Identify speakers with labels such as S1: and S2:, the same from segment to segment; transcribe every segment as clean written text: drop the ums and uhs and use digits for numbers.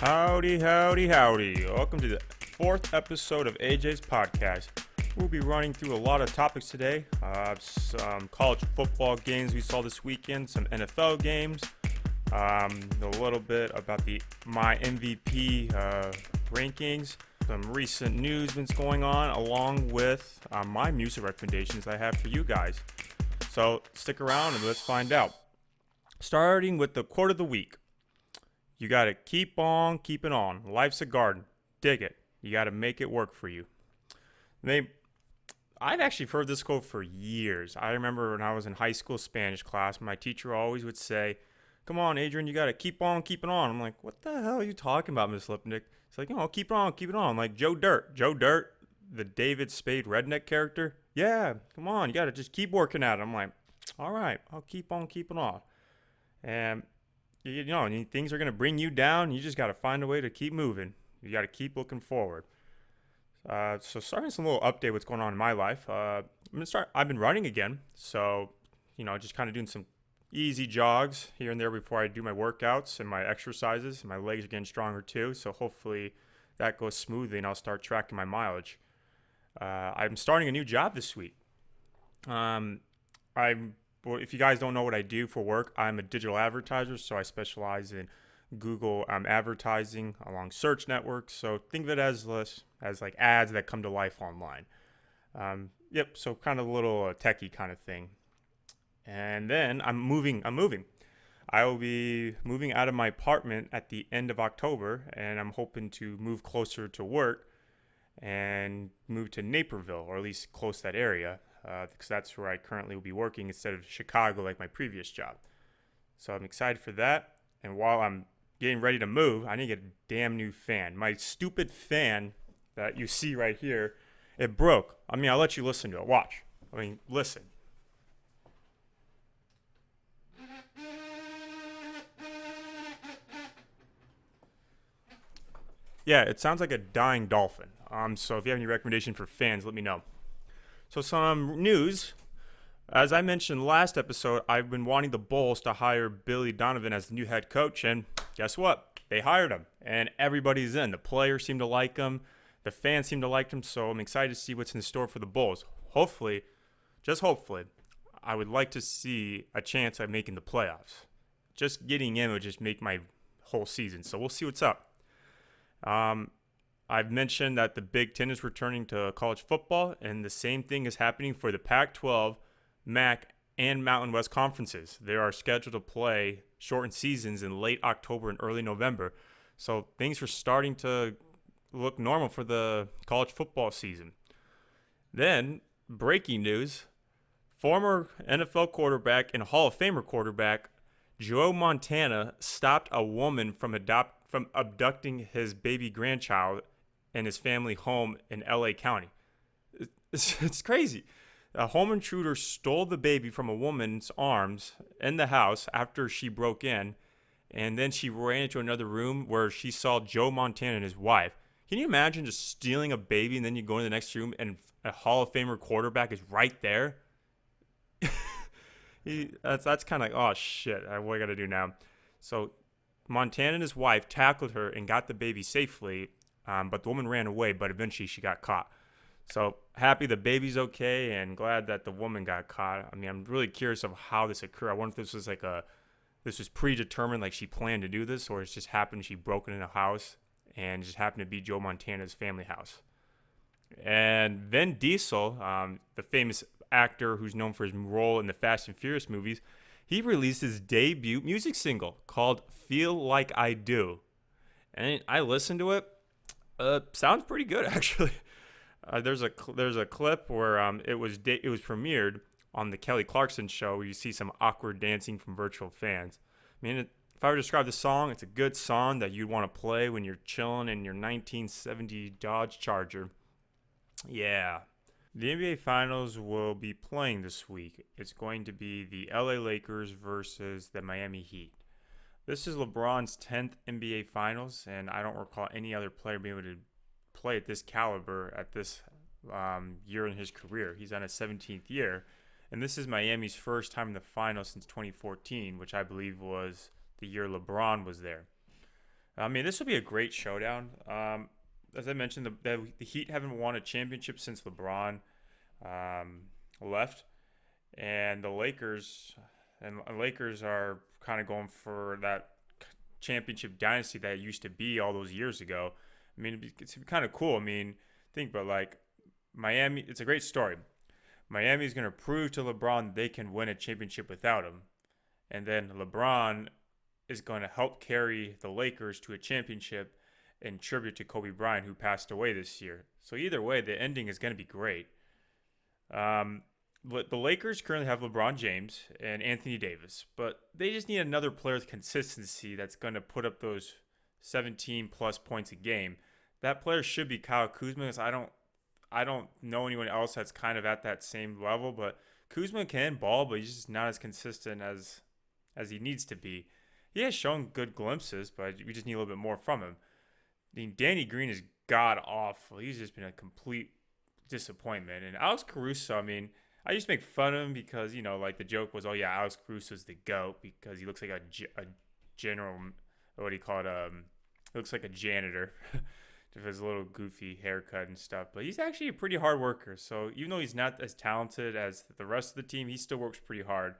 S1: Howdy, howdy, howdy. Welcome to the fourth episode of AJ's podcast. We'll be running through a lot of topics today. Some college football games we saw this weekend, some NFL games, a little bit about my MVP rankings, some recent news that's going on, along with my music recommendations I have for you guys. So stick around and let's find out. Starting with the quote of the week. You got to keep on keeping on. Life's a garden. Dig it. You got to make it work for you. I've actually heard this quote for years. I remember when I was in high school Spanish class, my teacher always would say, "Come on, Adrian, you got to keep on keeping on." I'm like, "What the hell are you talking about, Miss Lipnick?" It's like, keep on keeping on. Like Joe Dirt, the David Spade redneck character. Yeah, come on, you got to just keep working at it. I'm like, all right, I'll keep on keeping on. And things are going to bring you down. You just got to find a way to keep moving. You got to keep looking forward. So starting some little update what's going on in my life. I've been running again. So, just kind of doing some easy jogs here and there before I do my workouts and my exercises. My legs are getting stronger too. So hopefully that goes smoothly and I'll start tracking my mileage. I'm starting a new job this week. If you guys don't know what I do for work, I'm a digital advertiser, so I specialize in Google advertising along search networks. So think of it as like ads that come to life online. So kind of a little techie kind of thing. And then I'm moving. I will be moving out of my apartment at the end of October, and I'm hoping to move closer to work and move to Naperville, or at least close to that area. Because that's where I currently will be working instead of Chicago like my previous job. So I'm excited for that. And while I'm getting ready to move, I need to get a damn new fan. My stupid fan that you see right here, it broke. I'll let you listen to it. Watch. Listen. Yeah, it sounds like a dying dolphin. So if you have any recommendation for fans, let me know. So some news. As I mentioned last episode, I've been wanting the Bulls to hire Billy Donovan as the new head coach, and guess what? They hired him, and everybody's in. The players seem to like him. The fans seem to like him, so I'm excited to see what's in store for the Bulls. Hopefully, just hopefully, I would like to see a chance at making the playoffs. Just getting in would just make my whole season, so we'll see what's up. I've mentioned that the Big Ten is returning to college football, and the same thing is happening for the Pac-12, MAC, and Mountain West conferences. They are scheduled to play shortened seasons in late October and early November. So things are starting to look normal for the college football season. Then, breaking news, former NFL quarterback and Hall of Famer quarterback Joe Montana stopped a woman from abducting his baby grandchild and his family home in LA County. It's crazy. A home intruder stole the baby from a woman's arms in the house after she broke in, and then she ran into another room where she saw Joe Montana and his wife. Can you imagine just stealing a baby and then you go into the next room and a Hall of Famer quarterback is right there? That's kind of like, oh shit, what I got to do now? So Montana and his wife tackled her and got the baby safely. But the woman ran away, but eventually she got caught. So happy the baby's okay and glad that the woman got caught. I'm really curious of how this occurred. I wonder if this was this was predetermined, like she planned to do this, or it just happened she broke into a house and it just happened to be Joe Montana's family house. And Vin Diesel, the famous actor who's known for his role in the Fast and Furious movies, he released his debut music single called "Feel Like I Do." And I listened to it. Sounds pretty good, actually. There's a clip where it was premiered on the Kelly Clarkson show, where you see some awkward dancing from virtual fans. If I were to describe the song, it's a good song that you'd want to play when you're chilling in your 1970 Dodge Charger. Yeah. The NBA Finals will be playing this week. It's going to be the LA Lakers versus the Miami Heat. This is LeBron's 10th NBA Finals, and I don't recall any other player being able to play at this caliber at this year in his career. He's on his 17th year, and this is Miami's first time in the finals since 2014, which I believe was the year LeBron was there. I mean, this will be a great showdown. As I mentioned, the Heat haven't won a championship since LeBron um, left, and the Lakers are kind of going for that championship dynasty that it used to be all those years ago. I mean, it's kind of cool. I mean, think about like Miami. It's a great story. Miami's going to prove to LeBron they can win a championship without him, and then LeBron is going to help carry the Lakers to a championship in tribute to Kobe Bryant, who passed away this year. So either way, the ending is going to be great. The Lakers currently have LeBron James and Anthony Davis, but they just need another player with consistency that's going to put up those 17 plus points a game. That player should be Kyle Kuzma, because I don't know anyone else that's kind of at that same level. But Kuzma can ball, but he's just not as consistent as he needs to be. He has shown good glimpses, but we just need a little bit more from him. I mean, Danny Green is god awful. He's just been a complete disappointment. And Alex Caruso, I mean, I used to make fun of him because, like the joke was, oh yeah, Alex Caruso's the GOAT because he looks like a general, what do you call it? Looks like a janitor with his little goofy haircut and stuff. But he's actually a pretty hard worker. So even though he's not as talented as the rest of the team, he still works pretty hard.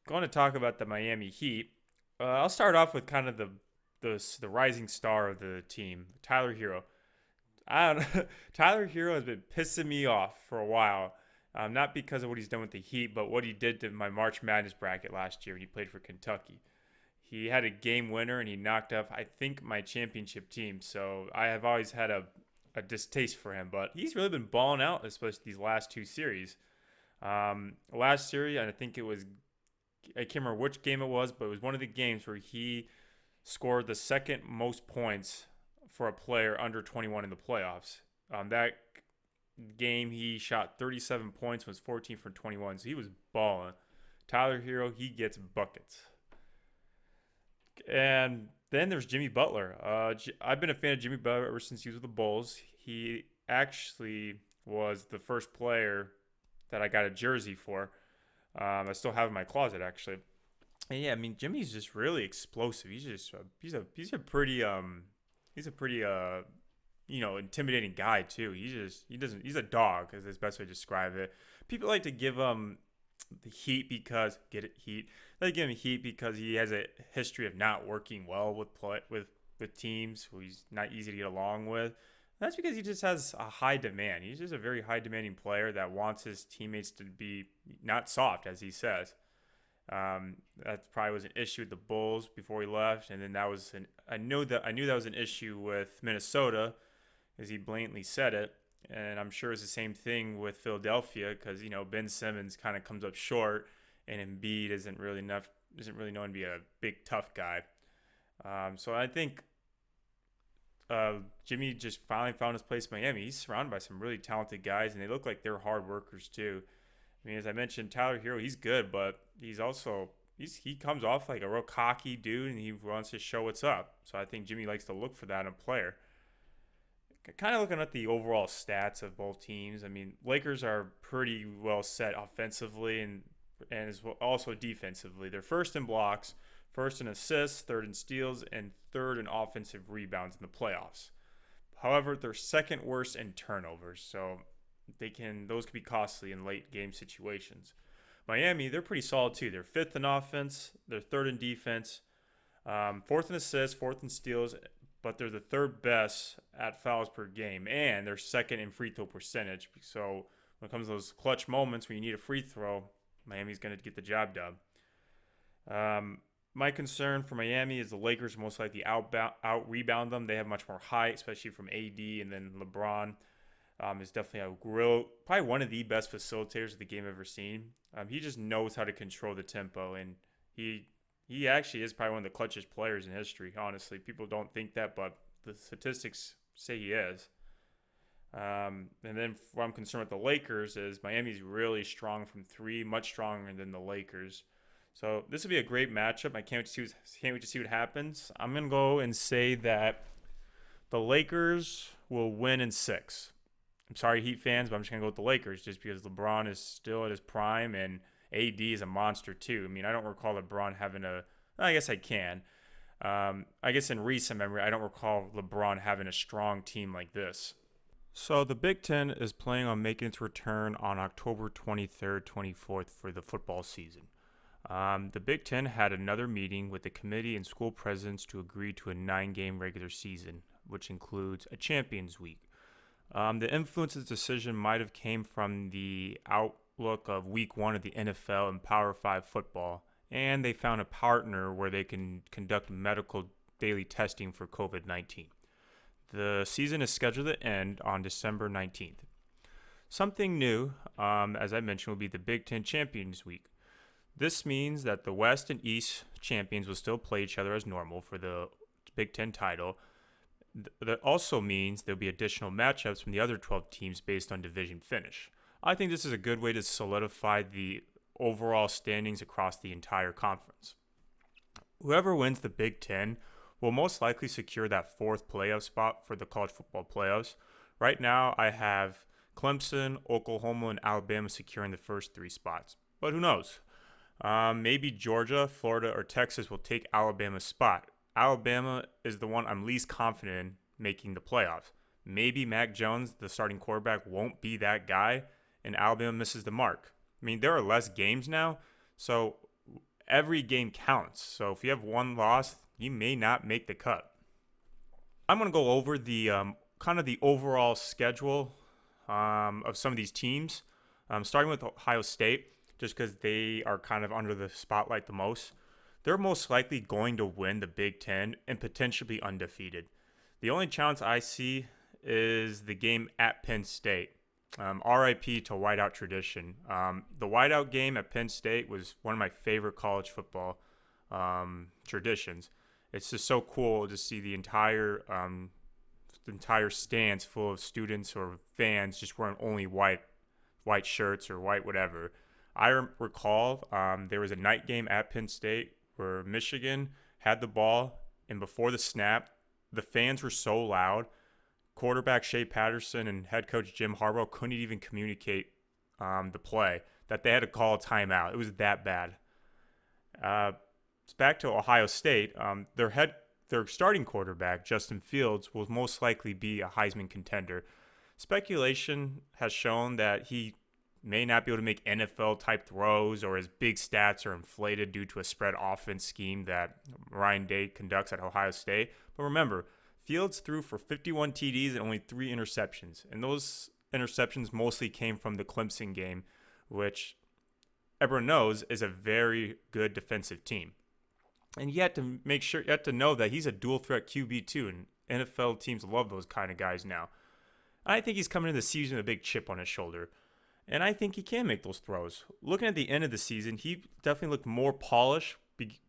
S1: Going to talk about the Miami Heat. I'll start off with kind of the rising star of the team, Tyler Hero. I don't know. Tyler Hero has been pissing me off for a while. Not because of what he's done with the Heat, but what he did to my March Madness bracket last year when he played for Kentucky. He had a game winner and he knocked off, I think, my championship team. So I have always had a distaste for him, but he's really been balling out, especially these last two series. Last series, I think I can't remember which game it was, but it was one of the games where he scored the second most points for a player under 21 in the playoffs. That game, he shot 37 points, was 14 for 21, so he was balling. Tyler Hero, he gets buckets. And then there's Jimmy Butler. I've been a fan of Jimmy Butler ever since he was with the Bulls. He actually was the first player that I got a jersey for. I still have it in my closet, actually. And yeah, I mean, Jimmy's just really explosive. He's a pretty intimidating guy too. He's a dog, is the best way to describe it. People like to give him the heat because heat. They give him heat because he has a history of not working well with teams who he's not easy to get along with. That's because he just has a high demand. He's just a very high demanding player that wants his teammates to be not soft, as he says. That probably was an issue with the Bulls before he left, and then I knew that was an issue with Minnesota, as he blatantly said it, and I'm sure it's the same thing with Philadelphia because Ben Simmons kind of comes up short, and Embiid isn't really known to be a big tough guy. So I think Jimmy just finally found his place in Miami. He's surrounded by some really talented guys, and they look like they're hard workers too. I mean, as I mentioned, Tyler Hero, he's good, but he comes off like a real cocky dude, and he wants to show what's up. So I think Jimmy likes to look for that in a player. Kind of looking at the overall stats of both teams, I mean, Lakers are pretty well set offensively and as well also defensively. They're first in blocks, first in assists, third in steals, and third in offensive rebounds in the playoffs. However, they're second worst in turnovers, so those could be costly in late game situations. Miami, they're pretty solid too. They're fifth in offense, they're third in defense, fourth in assists, fourth in steals, but they're the third best at fouls per game, and they're second in free throw percentage. So when it comes to those clutch moments where you need a free throw, Miami's going to get the job done. My concern for Miami is the Lakers most likely out-rebound them. They have much more height, especially from AD, and then LeBron is definitely probably one of the best facilitators of the game I've ever seen. He just knows how to control the tempo, and he actually is probably one of the clutchest players in history, honestly. People don't think that, but the statistics say he is. And then what I'm concerned with the Lakers is Miami's really strong from three, much stronger than the Lakers. So this will be a great matchup. I can't wait to see what happens. I'm going to go and say that the Lakers will win in 6. I'm sorry, Heat fans, but I'm just going to go with the Lakers just because LeBron is still at his prime and AD is a monster too. I mean, I don't recall LeBron having I guess I can. I guess in recent memory, I don't recall LeBron having a strong team like this. So the Big Ten is planning on making its return on October 23rd, 24th for the football season. The Big Ten had another meeting with the committee and school presidents to agree to a 9-game regular season, which includes a Champions Week. The influence of this decision might have came from the outlook of Week 1 of the NFL and Power 5 football, and they found a partner where they can conduct medical daily testing for COVID-19. The season is scheduled to end on December 19th. Something new, as I mentioned, will be the Big Ten Champions Week. This means that the West and East champions will still play each other as normal for the Big Ten title. That also means there'll be additional matchups from the other 12 teams based on division finish. I think this is a good way to solidify the overall standings across the entire conference. Whoever wins the Big Ten will most likely secure that fourth playoff spot for the college football playoffs. Right now, I have Clemson, Oklahoma, and Alabama securing the first 3 spots. But who knows? Maybe Georgia, Florida, or Texas will take Alabama's spot. Alabama is the one I'm least confident in making the playoffs. Maybe Mac Jones, the starting quarterback, won't be that guy, and Alabama misses the mark. I mean, there are less games now, so every game counts. So if you have one loss, you may not make the cut. I'm going to go over the kind of the overall schedule of some of these teams, starting with Ohio State, just because they are kind of under the spotlight the most. They're most likely going to win the Big Ten and potentially be undefeated. The only challenge I see is the game at Penn State. RIP to whiteout tradition. The whiteout game at Penn State was one of my favorite college football traditions. It's just so cool to see the entire stands full of students or fans just wearing only white shirts or white whatever. I recall there was a night game at Penn State where Michigan had the ball, and before the snap, the fans were so loud, quarterback Shea Patterson and head coach Jim Harbaugh couldn't even communicate the play, that they had to call a timeout. It was that bad. Back to Ohio State, their starting quarterback, Justin Fields, will most likely be a Heisman contender. Speculation has shown that he may not be able to make NFL-type throws, or his big stats are inflated due to a spread offense scheme that Ryan Day conducts at Ohio State. But remember, Fields threw for 51 TDs and only 3 interceptions, and those interceptions mostly came from the Clemson game, which everyone knows is a very good defensive team. And you have to know that he's a dual threat QB too, and NFL teams love those kind of guys now. I think he's coming into the season with a big chip on his shoulder, and I think he can make those throws. Looking at the end of the season, he definitely looked more polished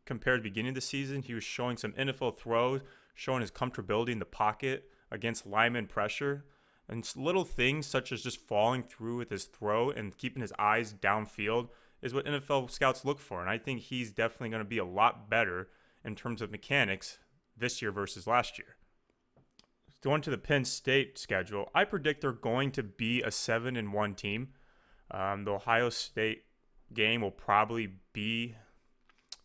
S1: compared to the beginning of the season. He was showing some NFL throws, showing his comfortability in the pocket against lineman pressure, and little things such as just falling through with his throw and keeping his eyes downfield is what NFL scouts look for. And I think he's definitely going to be a lot better in terms of mechanics this year versus last year. Going to the Penn State schedule, I predict they're going to be a 7-1 team. The Ohio State game will probably be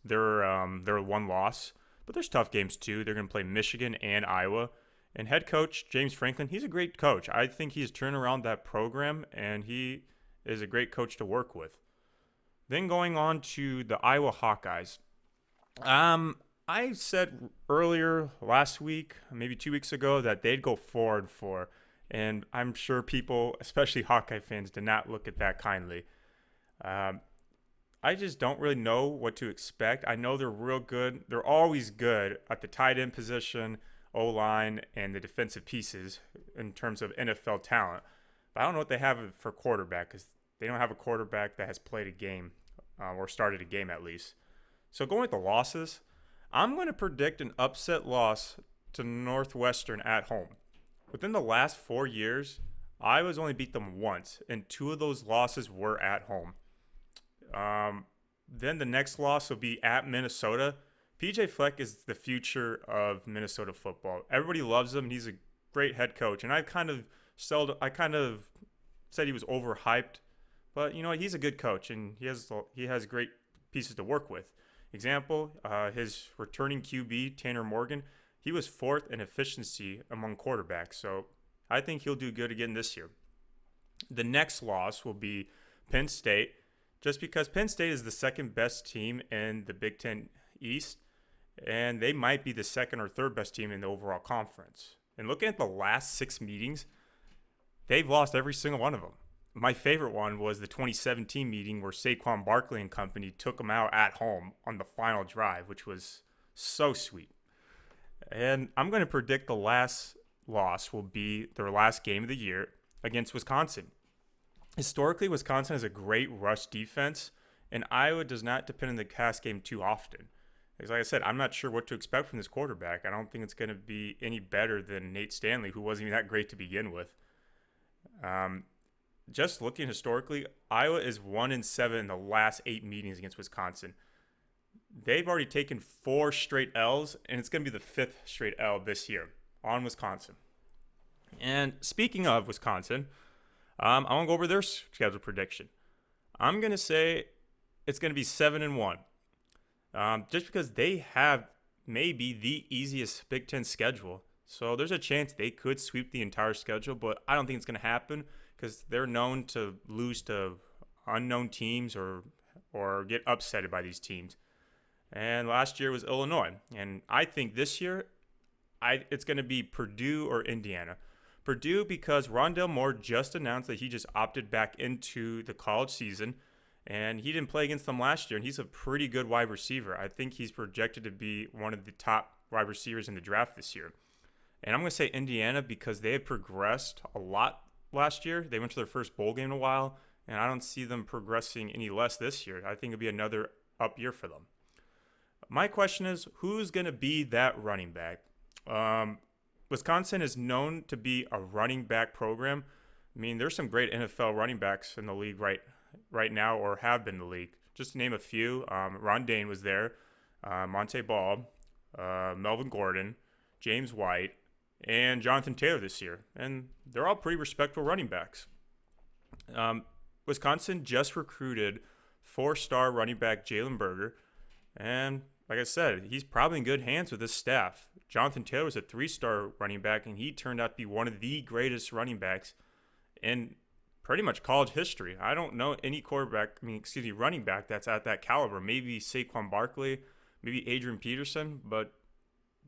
S1: their one loss, but there's tough games too. They're going to play Michigan and Iowa. And head coach James Franklin, he's a great coach. I think he's turned around that program, and he is a great coach to work with. Then going on to the Iowa Hawkeyes. I said earlier last week, maybe 2 weeks ago, that they'd go 4-4. And I'm sure people, especially Hawkeye fans, did not look at that kindly. I just don't really know what to expect. I know they're real good. They're always good at the tight end position, O-line, and the defensive pieces in terms of NFL talent. But I don't know what they have for quarterback, because they don't have a quarterback that has played a game or started a game at least. So going with the losses, I'm going to predict an upset loss to Northwestern at home. Within the last 4 years, Iowa's only beat them once, and 2 of those losses were at home. Then the next loss will be at Minnesota. PJ Fleck is the future of Minnesota football. Everybody loves him, and he's a great head coach. And I kind of said he was overhyped, but you know what? He's a good coach, and he has great pieces to work with. Example, his returning QB, Tanner Morgan, he was fourth in efficiency among quarterbacks. So I think he'll do good again this year. The next loss will be Penn State, just because Penn State is the second best team in the Big Ten East, and they might be the second or third best team in the overall conference. And looking at the last 6 meetings, they've lost every single one of them. My favorite one was the 2017 meeting where Saquon Barkley and company took them out at home on the final drive, which was so sweet. And I'm going to predict the last loss will be their last game of the year against Wisconsin. Historically, Wisconsin has a great rush defense, and Iowa does not depend on the pass game too often. Because like I said, I'm not sure what to expect from this quarterback. I don't think it's going to be any better than Nate Stanley, who wasn't even that great to begin with. Just looking historically, Iowa is 1-7 in the last 8 meetings against Wisconsin. They've already taken 4 straight L's, and it's going to be the 5th straight L this year on Wisconsin. And speaking of Wisconsin, I want to go over their schedule prediction. I'm going to say it's going to be 7-1. Just because they have maybe the easiest Big Ten schedule. So there's a chance they could sweep the entire schedule, but I don't think it's going to happen because they're known to lose to unknown teams or get upsetted by these teams. And last year was Illinois. And I think this year it's going to be Purdue or Indiana. Purdue because Rondale Moore just announced that he just opted back into the college season. And he didn't play against them last year, and he's a pretty good wide receiver. I think he's projected to be one of the top wide receivers in the draft this year. And I'm going to say Indiana because they have progressed a lot last year. They went to their first bowl game in a while, and I don't see them progressing any less this year. I think it'll be another up year for them. My question is, who's going to be that running back? Wisconsin is known to be a running back program. I mean, there's some great NFL running backs in the league right now or have been in the league. Just to name a few, Ron Dane was there, Monte Ball, Melvin Gordon, James White, and Jonathan Taylor this year. And they're all pretty respectable running backs. Wisconsin just recruited 4-star running back Jalen Berger. And like I said, he's probably in good hands with his staff. Jonathan Taylor was a 3-star running back, and he turned out to be one of the greatest running backs in pretty much college history. I don't know any running back that's at that caliber. Maybe Saquon Barkley, maybe Adrian Peterson, but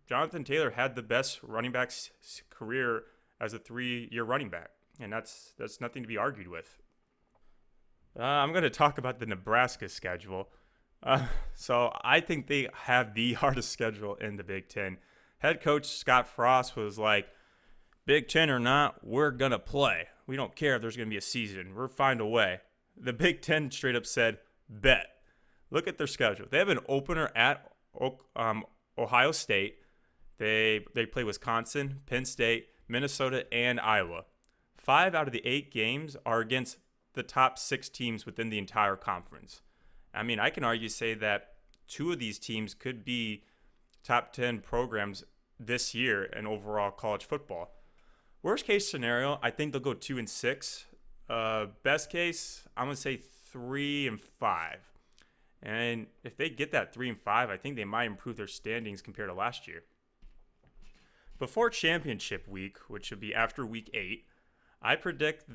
S1: Jonathan Taylor had the best running back's career as a 3-year running back, and that's nothing to be argued with. I'm going to talk about the Nebraska schedule. So I think they have the hardest schedule in the Big Ten. Head coach Scott Frost was like, Big Ten or not, we're going to play. We don't care if there's going to be a season. We'll find a way. The Big Ten straight up said, bet. Look at their schedule. They have an opener at Ohio State. They play Wisconsin, Penn State, Minnesota, and Iowa. 5 out of the 8 games are against the top 6 teams within the entire conference. I mean, I can say that 2 of these teams could be top 10 programs this year in overall college football. Worst case scenario, I think they'll go 2-6. Best case, I'm going to say 3-5. And if they get that 3-5, I think they might improve their standings compared to last year. Before championship week, which will be after week 8, I predict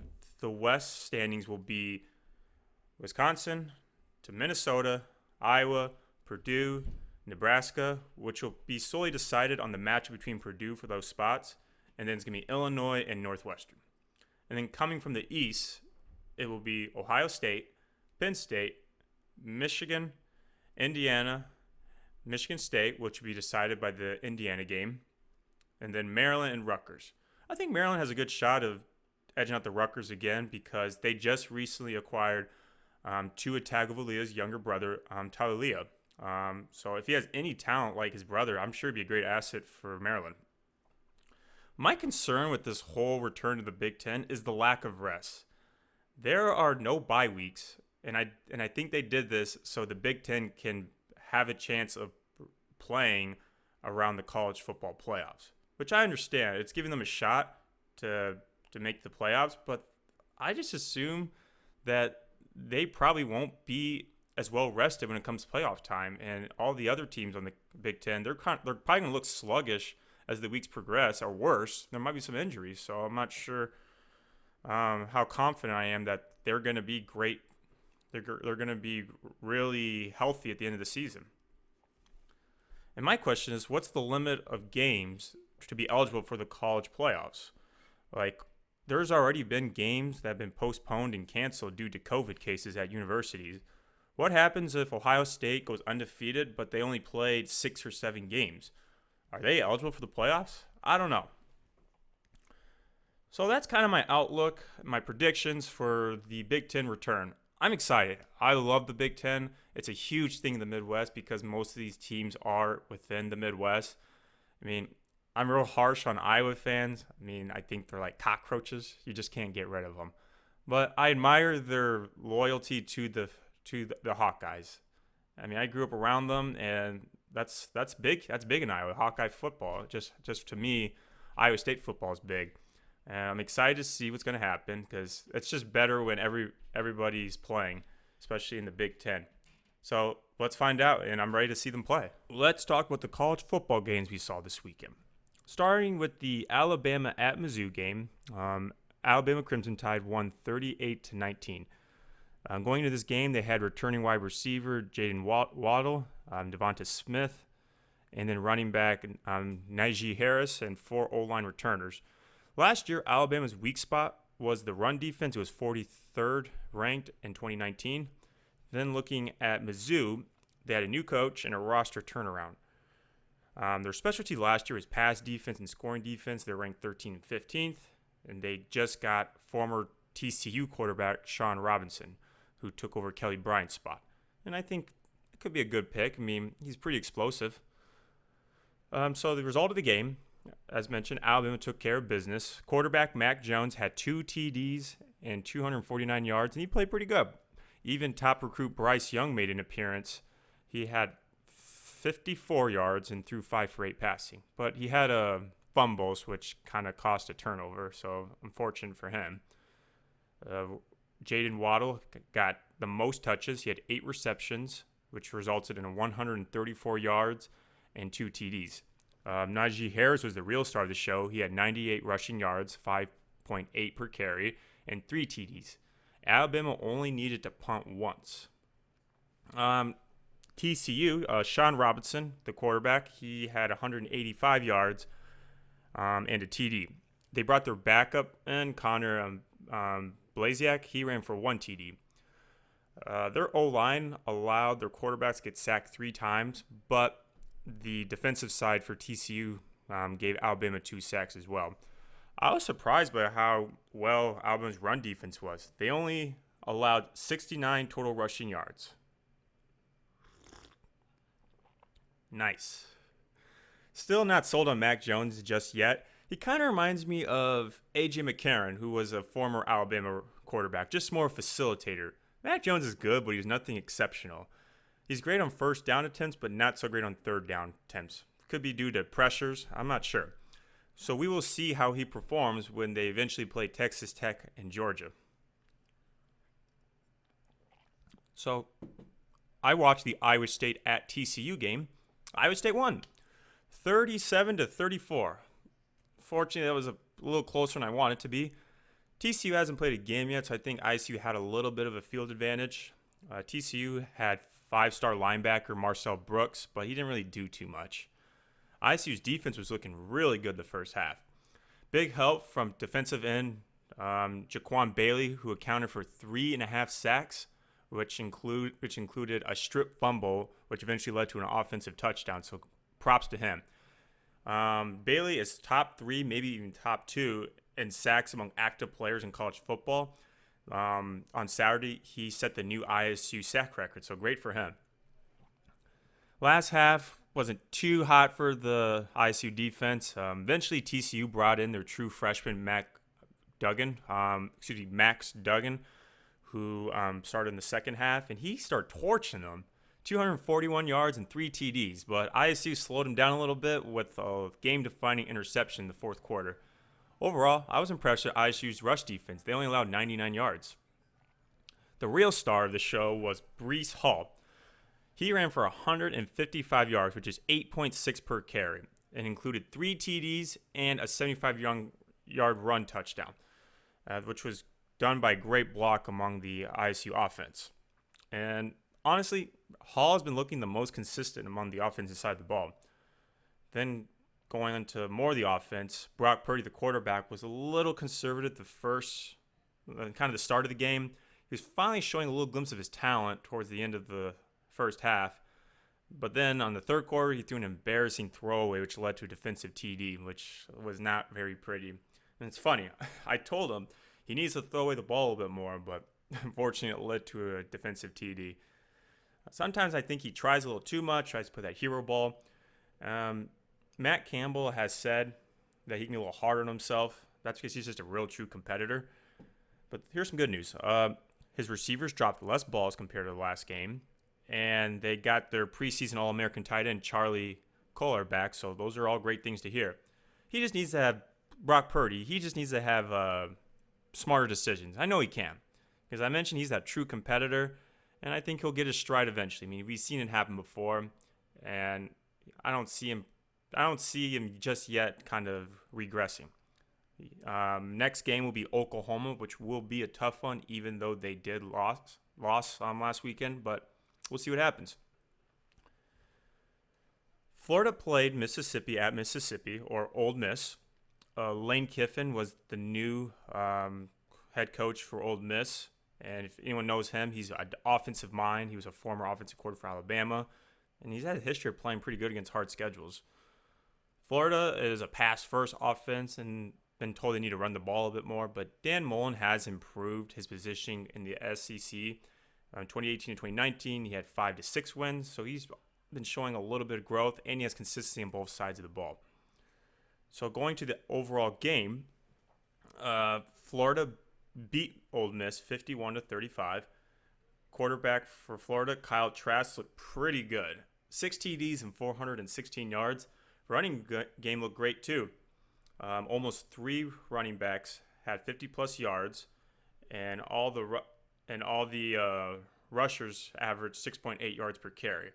S1: the West standings will be Wisconsin to Minnesota, Iowa, Purdue, Nebraska, which will be solely decided on the match between Purdue for those spots. And then it's going to be Illinois and Northwestern. And then coming from the East, it will be Ohio State, Penn State, Michigan, Indiana, Michigan State, which will be decided by the Indiana game, and then Maryland and Rutgers. I think Maryland has a good shot of edging out the Rutgers again because they just recently acquired Tua Tagovailoa's younger brother, Taulia. So if he has any talent like his brother, I'm sure he'd be a great asset for Maryland. My concern with this whole return to the Big Ten is the lack of rest. There are no bye weeks, and I think they did this so the Big Ten can have a chance of playing around the college football playoffs, which I understand. It's giving them a shot to make the playoffs, but I just assume that they probably won't be as well rested when it comes to playoff time. And all the other teams on the Big Ten, they're probably going to look sluggish as the weeks progress, or worse. There might be some injuries, so I'm not sure how confident I am that they're going to be great. They're going to be really healthy at the end of the season. And my question is, what's the limit of games to be eligible for the college playoffs? Like, there's already been games that have been postponed and canceled due to COVID cases at universities. What happens if Ohio State goes undefeated, but they only played 6 or 7 games? Are they eligible for the playoffs? I don't know. So that's kind of my outlook, my predictions for the Big Ten return. I'm excited. I love the Big Ten. It's a huge thing in the Midwest because most of these teams are within the Midwest. I mean, I'm real harsh on Iowa fans. I mean, I think they're like cockroaches. You just can't get rid of them. But I admire their loyalty to the Hawkeyes. I mean, I grew up around them, and that's big. That's big in Iowa. Hawkeye football. Just to me, Iowa State football is big. And I'm excited to see what's going to happen because it's just better when everybody's playing, especially in the Big Ten. So let's find out, and I'm ready to see them play. Let's talk about the college football games we saw this weekend. Starting with the Alabama at Mizzou game, Alabama Crimson Tide won 38-19. Going into this game, they had returning wide receiver Jaden Waddle, Devonta Smith, and then running back Najee Harris and 4 O-line returners. Last year, Alabama's weak spot was the run defense. It was 43rd ranked in 2019. Then looking at Mizzou, they had a new coach and a roster turnaround. Their specialty last year was pass defense and scoring defense. They're ranked 13th and 15th. And they just got former TCU quarterback Sean Robinson, who took over Kelly Bryant's spot. And I think it could be a good pick. I mean, he's pretty explosive. So the result of the game, as mentioned, Alabama took care of business. Quarterback Mac Jones had 2 TDs and 249 yards, and he played pretty good. Even top recruit Bryce Young made an appearance. He had 54 yards and threw 5 for 8 passing. But he had fumbles, which kind of cost a turnover, so unfortunate for him. Jaden Waddle got the most touches. He had 8 receptions, which resulted in 134 yards and 2 TDs. Najee Harris was the real star of the show. He had 98 rushing yards, 5.8 per carry, and 3 TDs. Alabama only needed to punt once. TCU, Sean Robinson, the quarterback, he had 185 yards and a TD. They brought their backup in, Connor Blasiak. He ran for 1 TD. Their O-line allowed their quarterbacks to get sacked 3 times, but the defensive side for TCU gave Alabama 2 sacks as well. I was surprised by how well Alabama's run defense was. They only allowed 69 total rushing yards. Nice. Still not sold on Mac Jones just yet. He kind of reminds me of A.J. McCarron, who was a former Alabama quarterback, just more facilitator. Mac Jones is good, but he's nothing exceptional. He's great on first down attempts, but not so great on third down attempts. Could be due to pressures. I'm not sure. So we will see how he performs when they eventually play Texas Tech and Georgia. So I watched the Iowa State at TCU game. Iowa State won 37-34. Fortunately, that was a little closer than I wanted it to be. TCU hasn't played a game yet, so I think ISU had a little bit of a field advantage. TCU had 5-star linebacker Marcel Brooks, but he didn't really do too much. ISU's defense was looking really good the first half. Big help from defensive end Jaquan Bailey, who accounted for 3.5 sacks, which included a strip fumble, which eventually led to an offensive touchdown. So props to him. Bailey is top 3, maybe even top 2 in sacks among active players in college football. On Saturday, he set the new ISU sack record, so great for him. Last half wasn't too hot for the ISU defense. Eventually, TCU brought in their true freshman Max Duggan, who started in the second half, and he started torching them. 241 yards and 3 TDs, but ISU slowed him down a little bit with a game-defining interception in the fourth quarter. Overall, I was impressed with ISU's rush defense. They only allowed 99 yards. The real star of the show was Breece Hall. He ran for 155 yards, which is 8.6 per carry, and included 3 TDs and a 75-yard run touchdown, which was done by a great block among the ISU offense. And honestly, Hall has been looking the most consistent among the offensive side of the ball. Then going into more of the offense, Brock Purdy, the quarterback, was a little conservative kind of the start of the game. He was finally showing a little glimpse of his talent towards the end of the first half. But then on the third quarter, he threw an embarrassing throwaway, which led to a defensive TD, which was not very pretty. And it's funny. I told him he needs to throw away the ball a little bit more, but unfortunately, it led to a defensive TD. Sometimes I think he tries a little too much, tries to put that hero ball. Matt Campbell has said that he can be a little hard on himself. That's because he's just a real true competitor. But here's some good news. His receivers dropped less balls compared to the last game, and they got their preseason All-American tight end Charlie Kolar back, so those are all great things to hear. He just needs to have Brock Purdy. He just needs to have smarter decisions. I know he can, because I mentioned he's that true competitor, and I think he'll get his stride eventually. I mean, we've seen it happen before, and I don't see him just yet kind of regressing. Next game will be Oklahoma, which will be a tough one, even though they did loss last weekend, but we'll see what happens. Florida played Mississippi at Mississippi, or Ole Miss. Lane Kiffin was the new head coach for Ole Miss, and if anyone knows him, he's an offensive mind. He was a former offensive coordinator for Alabama, and he's had a history of playing pretty good against hard schedules. Florida is a pass-first offense and been told they need to run the ball a bit more, but Dan Mullen has improved his positioning in the SEC. In 2018 and 2019, he had 5 to 6 wins, so he's been showing a little bit of growth, and he has consistency on both sides of the ball. So going to the overall game, Florida beat Ole Miss 51-35. Quarterback for Florida, Kyle Trask, looked pretty good. 6 TDs and 416 yards. Running game looked great too. Almost 3 running backs had 50-plus yards, and all the rushers averaged 6.8 yards per carry.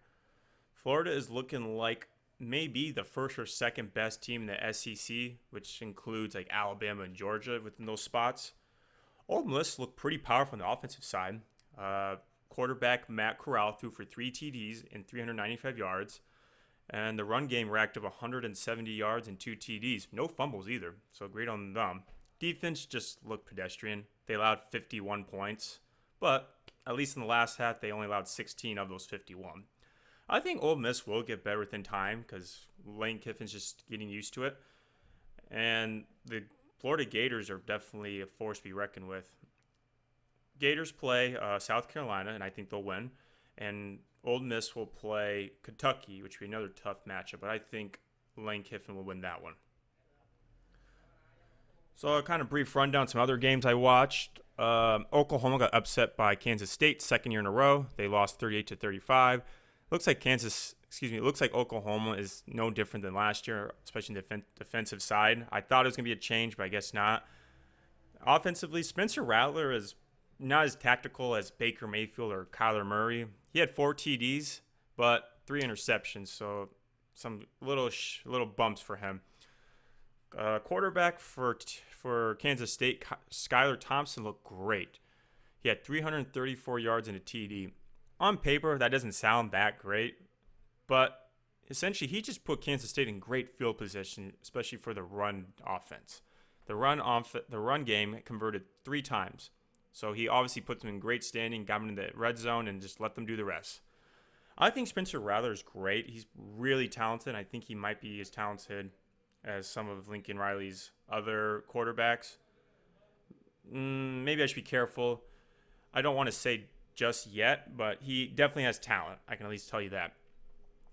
S1: Florida is looking like maybe the first or second best team in the SEC, which includes like Alabama and Georgia within those spots. Ole Miss looked pretty powerful on the offensive side. Quarterback Matt Corral threw for 3 TDs and 395 yards. And the run game racked up 170 yards and 2 TDs. No fumbles either, so great on them. Defense just looked pedestrian. They allowed 51 points, but at least in the last half, they only allowed 16 of those 51. I think Ole Miss will get better within time because Lane Kiffin's just getting used to it. And the Florida Gators are definitely a force to be reckoned with. Gators play South Carolina, and I think they'll win. And Ole Miss will play Kentucky, which will be another tough matchup, but I think Lane Kiffin will win that one. So a kind of brief rundown, some other games I watched. Oklahoma got upset by Kansas State, second year in a row. They lost 38-35. Looks like Oklahoma is no different than last year, especially in the defensive side. I thought it was going to be a change, but I guess not. Offensively, Spencer Rattler is not as tactical as Baker Mayfield or Kyler Murray. He had 4 TDs, but 3 interceptions, so some little bumps for him. Quarterback for Kansas State, Skylar Thompson, looked great. He had 334 yards and a TD. On paper, that doesn't sound that great, but essentially he just put Kansas State in great field position, especially for the run offense. The run game converted 3 times. So he obviously put them in great standing, got them in the red zone, and just let them do the rest. I think Spencer Rattler is great. He's really talented. I think he might be as talented as some of Lincoln Riley's other quarterbacks. Maybe I should be careful. I don't want to say just yet, but he definitely has talent. I can at least tell you that.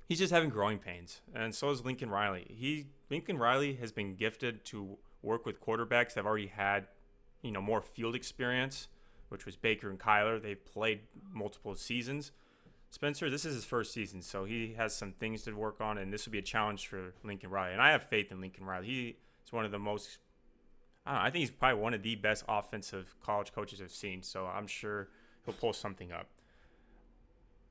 S1: He's just having growing pains, and so is Lincoln Riley. Lincoln Riley has been gifted to work with quarterbacks that have already had, more field experience, which was Baker and Kyler. They've played multiple seasons. Spencer, this is his first season, so he has some things to work on, and this will be a challenge for Lincoln Riley. And I have faith in Lincoln Riley. He is one of the most, I think he's probably one of the best offensive college coaches I've seen, so I'm sure he'll pull something up.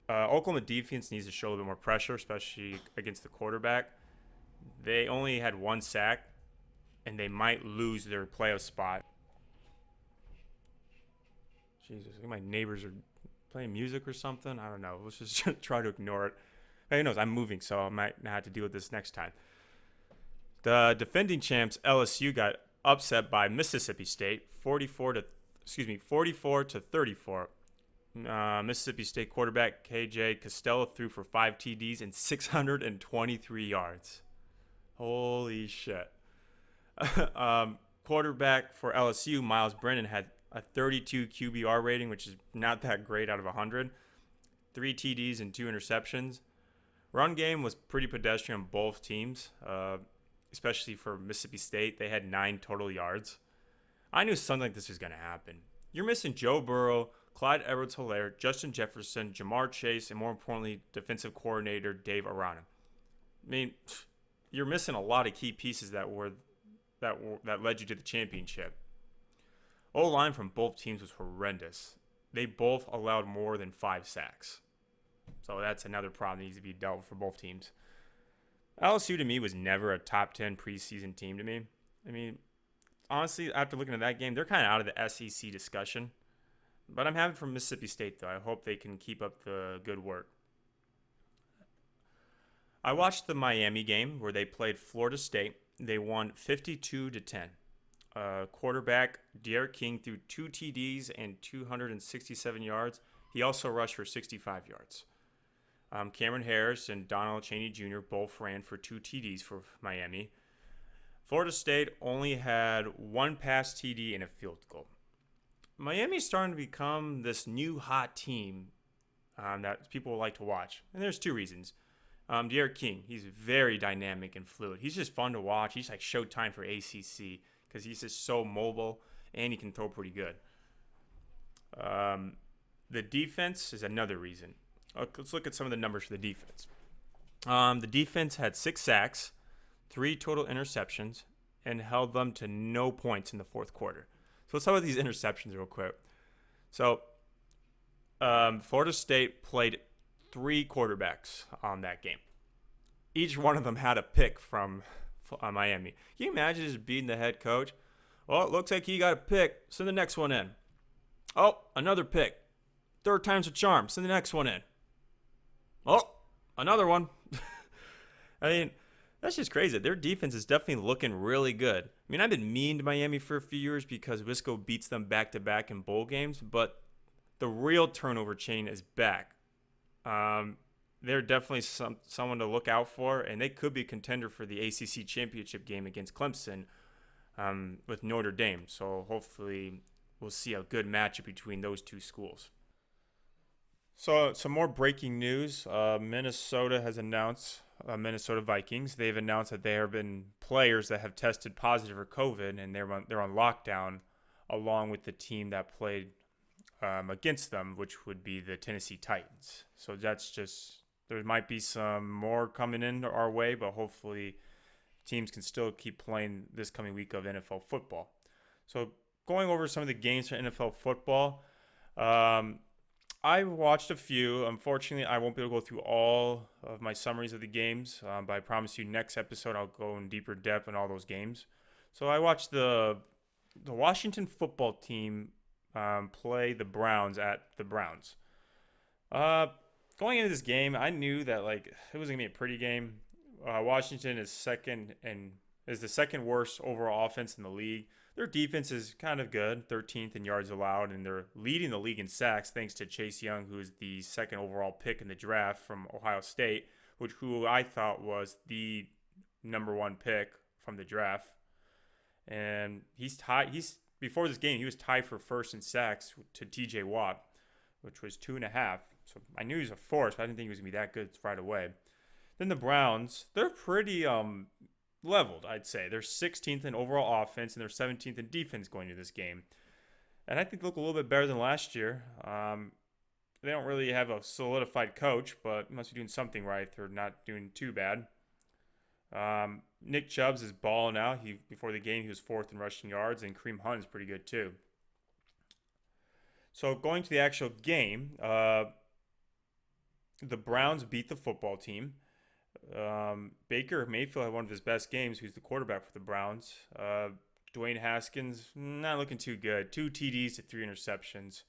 S1: Oklahoma defense needs to show a little bit more pressure, especially against the quarterback. They only had 1 sack, and they might lose their playoff spot. Jesus, I think my neighbors are playing music or something. I don't know. Let's just try to ignore it. But who knows? I'm moving, so I might not have to deal with this next time. The defending champs LSU got upset by Mississippi State, 44 to 34. Mississippi State quarterback KJ Costello threw for 5 TDs and 623 yards. Holy shit. Quarterback for LSU, Miles Brennan, had a 32 QBR rating, which is not that great out of 100. 3 TDs and 2 interceptions. Run game was pretty pedestrian on both teams, especially for Mississippi State. They had 9 total yards. I knew something like this was going to happen. You're missing Joe Burrow, Clyde Edwards-Helaire, Justin Jefferson, Jamar Chase, and more importantly, defensive coordinator Dave Aranda. I mean, you're missing a lot of key pieces that led you to the championship. O-line from both teams was horrendous. They both allowed more than 5 sacks. So that's another problem that needs to be dealt with for both teams. LSU to me was never a top 10 preseason team to me. I mean, honestly, after looking at that game, they're kind of out of the SEC discussion. But I'm happy for Mississippi State, though. I hope they can keep up the good work. I watched the Miami game where they played Florida State. They won 52-10. Quarterback Derek King threw 2 TDs and 267 yards. He also rushed for 65 yards. Cameron Harris and Donald Chaney Jr. both ran for 2 TDs for Miami. Florida State only had 1 pass TD and a field goal. Miami's starting to become this new hot team that people like to watch. And there's 2 reasons. Derek King, he's very dynamic and fluid. He's just fun to watch. He's like showtime for ACC because he's just so mobile and he can throw pretty good. The defense is another reason. Let's look at some of the numbers for the defense. The defense had 6 sacks, 3 total interceptions, and held them to no points in the fourth quarter. So let's talk about these interceptions real quick. So Florida State played 3 quarterbacks on that game. Each one of them had a pick from Miami. Can you imagine just beating the head coach? Oh, it looks like he got a pick. Send the next one in. Oh, another pick. 3rd time's a charm. Send the next one in. Oh, another one. I mean, that's just crazy. Their defense is definitely looking really good. I mean, I've been mean to Miami for a few years because Wisco beats them back-to-back in bowl games, but the real turnover chain is back. They're definitely someone to look out for, and they could be a contender for the ACC championship game against Clemson with Notre Dame. So hopefully we'll see a good matchup between those 2 schools. So some more breaking news. Minnesota has announced, Minnesota Vikings, they've announced that there have been players that have tested positive for COVID, and they're on lockdown along with the team that played against them, which would be the Tennessee Titans. So that's just, there might be some more coming in our way, but hopefully teams can still keep playing this coming week of NFL football. So going over some of the games for NFL football, I watched a few. Unfortunately, I won't be able to go through all of my summaries of the games, but I promise you next episode I'll go in deeper depth on all those games. So I watched the Washington football team play the Browns at the Browns. Going into this game, I knew that it wasn't gonna be a pretty game. Washington is the second worst overall offense in the league. Their defense is kind of good, 13th in yards allowed, and they're leading the league in sacks thanks to Chase Young, who is the second overall pick in the draft from Ohio State, who I thought was the number 1 pick from the draft. And before this game, he was tied for first in sacks to TJ Watt, which was 2.5. So I knew he was a force, but I didn't think he was going to be that good right away. Then the Browns, they're pretty leveled, I'd say. They're 16th in overall offense, and they're 17th in defense going into this game. And I think they look a little bit better than last year. They don't really have a solidified coach, but must be doing something right. They're not doing too bad. Nick Chubbs is balling out. Before the game, he was 4th in rushing yards, and Kareem Hunt is pretty good too. So going to the actual game, the Browns beat the football team. Baker Mayfield had one of his best games. Who's the quarterback for the Browns? Dwayne Haskins not looking too good. 2 TDs to 3 interceptions.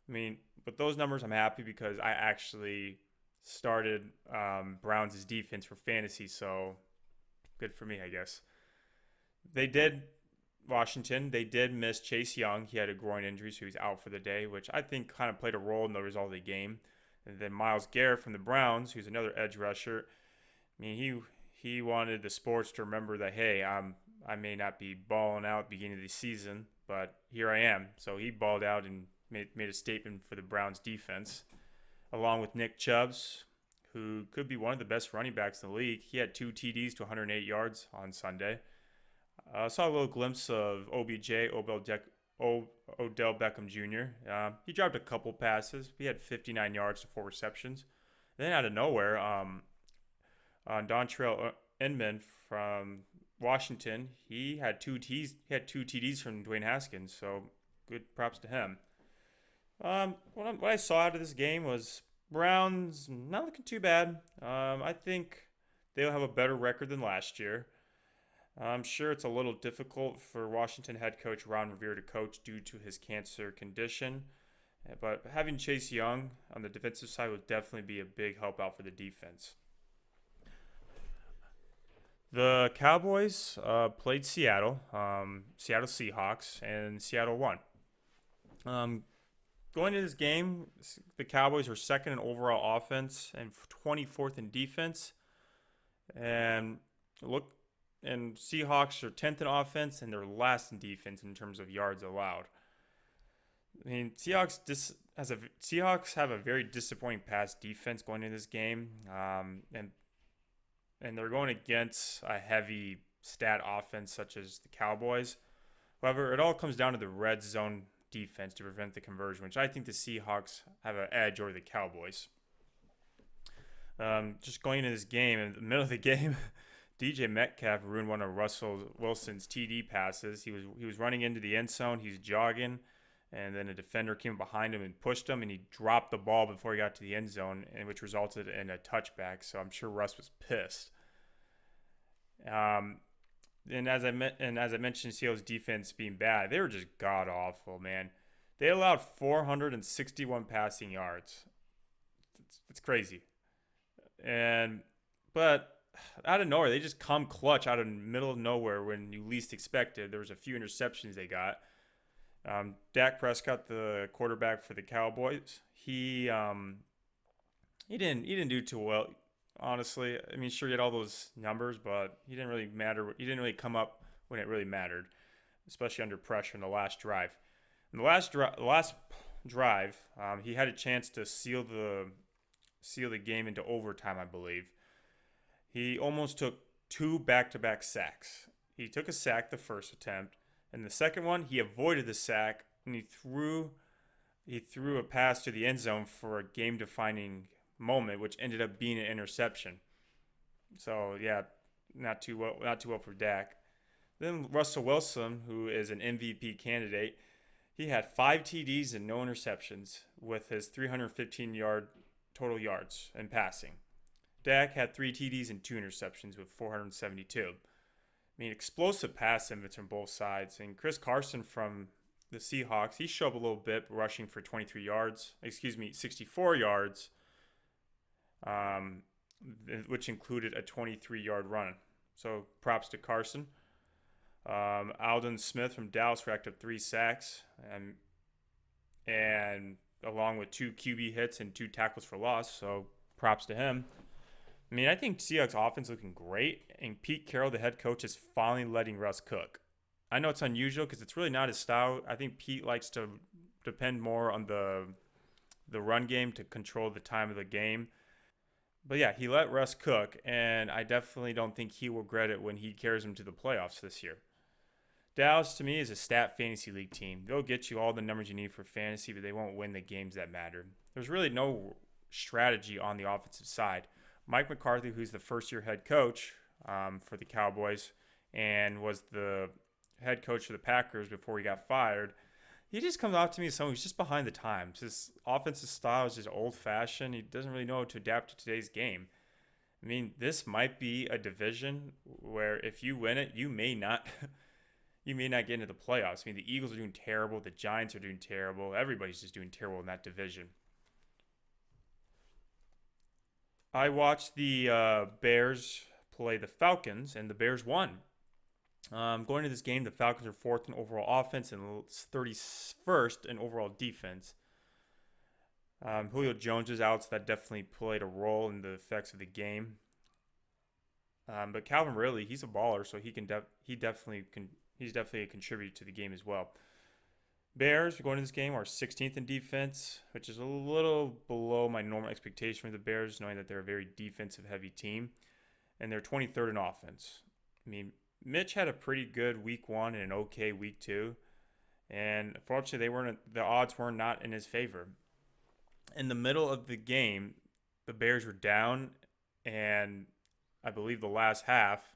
S1: I mean, with those numbers, I'm happy because I actually started Browns' defense for fantasy, so good for me, I guess. They did Washington. They did miss Chase Young. He had a groin injury, so he's out for the day, which I think kind of played a role in the result of the game. And then Myles Garrett from the Browns, who's another edge rusher. I mean, he wanted the sports to remember that hey, I may not be balling out at the beginning of the season, but here I am. So he balled out and made a statement for the Browns defense, along with Nick Chubbs, who could be one of the best running backs in the league. He had 2 TDs to 108 yards on Sunday. Saw a little glimpse of Odell Beckham Jr. He dropped a couple passes. He had 59 yards to 4 receptions. Then out of nowhere, Dontrell Inman from Washington, he had 2 TDs from Dwayne Haskins. So good props to him. What I saw out of this game was Browns not looking too bad. I think they'll have a better record than last year. I'm sure it's a little difficult for Washington head coach Ron Rivera to coach due to his cancer condition. But having Chase Young on the defensive side would definitely be a big help out for the defense. The Cowboys played Seattle Seahawks, and Seattle won. Um, Going into this game, the Cowboys are second in overall offense and 24th in defense. And look, and Seahawks are 10th in offense and they're last in defense in terms of yards allowed. I mean, Seahawks have a very disappointing pass defense going into this game, and they're going against a heavy stat offense such as the Cowboys. However, it all comes down to the red zone defense to prevent the conversion, which I think the Seahawks have an edge over the Cowboys. Just going into this game, in the middle of the game, DJ Metcalf ruined one of Russell Wilson's TD passes. He was running into the end zone. He was jogging, and then a defender came behind him and pushed him, and he dropped the ball before he got to the end zone, and which resulted in a touchback. So I'm sure Russ was pissed. And as I mentioned, Seattle's defense being bad, they were just god awful, man. They allowed 461 passing yards. It's crazy. But out of nowhere, they just come clutch out of the middle of nowhere when you least expected. There was a few interceptions they got. Dak Prescott, the quarterback for the Cowboys, he didn't do too well, honestly. I mean, sure, he had all those numbers, but he didn't really matter. He didn't really come up when it really mattered, especially under pressure in the last drive. In the last drive, he had a chance to seal the game into overtime, I believe. He almost took 2 back-to-back sacks. He took a sack the first attempt, and the second one he avoided the sack and he threw a pass to the end zone for a game-defining moment, which ended up being an interception. So yeah, not too well for Dak. Then Russell Wilson, who is an MVP candidate, he had 5 TDs and no interceptions with his 315-yard total yards in passing. Dak had 3 TDs and 2 interceptions with 472. I mean, explosive pass inputs from both sides. And Chris Carson from the Seahawks, he showed up a little bit, rushing for 64 yards, which included a 23-yard run. So props to Carson. Aldon Smith from Dallas racked up 3 sacks, and along with 2 QB hits and 2 tackles for loss. So props to him. I mean, I think Seahawks offense looking great, and Pete Carroll, the head coach, is finally letting Russ cook. I know it's unusual because it's really not his style. I think Pete likes to depend more on the run game to control the time of the game. But yeah, he let Russ cook, and I definitely don't think he will regret it when he carries him to the playoffs this year. Dallas, to me, is a stat fantasy league team. They'll get you all the numbers you need for fantasy, but they won't win the games that matter. There's really no strategy on the offensive side. Mike McCarthy, who's the first-year head coach for the Cowboys and was the head coach for the Packers before he got fired, he just comes off to me as someone who's just behind the times. His offensive style is just old fashioned. He doesn't really know how to adapt to today's game. I mean, this might be a division where if you win it, you may not you may not get into the playoffs. I mean, the Eagles are doing terrible, the Giants are doing terrible. Everybody's just doing terrible in that division. I watched the Bears play the Falcons, and the Bears won. Going into this game, the Falcons are fourth in overall offense and 31st in overall defense. Julio Jones is out, so that definitely played a role in the effects of the game. But Calvin Ridley, he's a baller, so he's definitely a contributor to the game as well. Bears going into this game are 16th in defense, which is a little below my normal expectation for the Bears, knowing that they're a very defensive heavy team, and they're 23rd in offense. I mean, Mitch had a pretty good week 1 and an okay week 2, and unfortunately the odds were not in his favor. In the middle of the game, the Bears were down, and I believe the last half,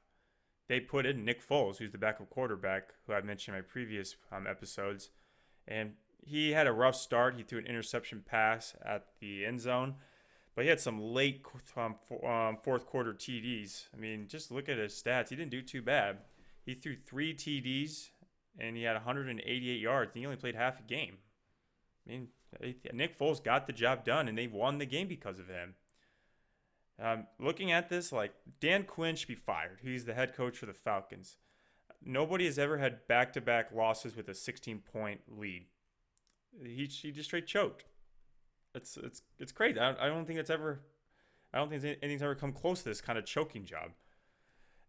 S1: they put in Nick Foles, who's the backup quarterback, who I mentioned in my previous episodes. And he had a rough start. He threw an interception pass at the end zone, but he had some late fourth quarter TDs. I mean, just look at his stats. He didn't do too bad. He threw 3 TDs, and he had 188 yards, and he only played half a game. I mean, Nick Foles got the job done, and they won the game because of him. Looking at this, like, Dan Quinn should be fired. He's the head coach for the Falcons. Nobody has ever had back-to-back losses with a 16-point lead. He just straight choked. It's crazy. I don't think anything's ever come close to this kind of choking job.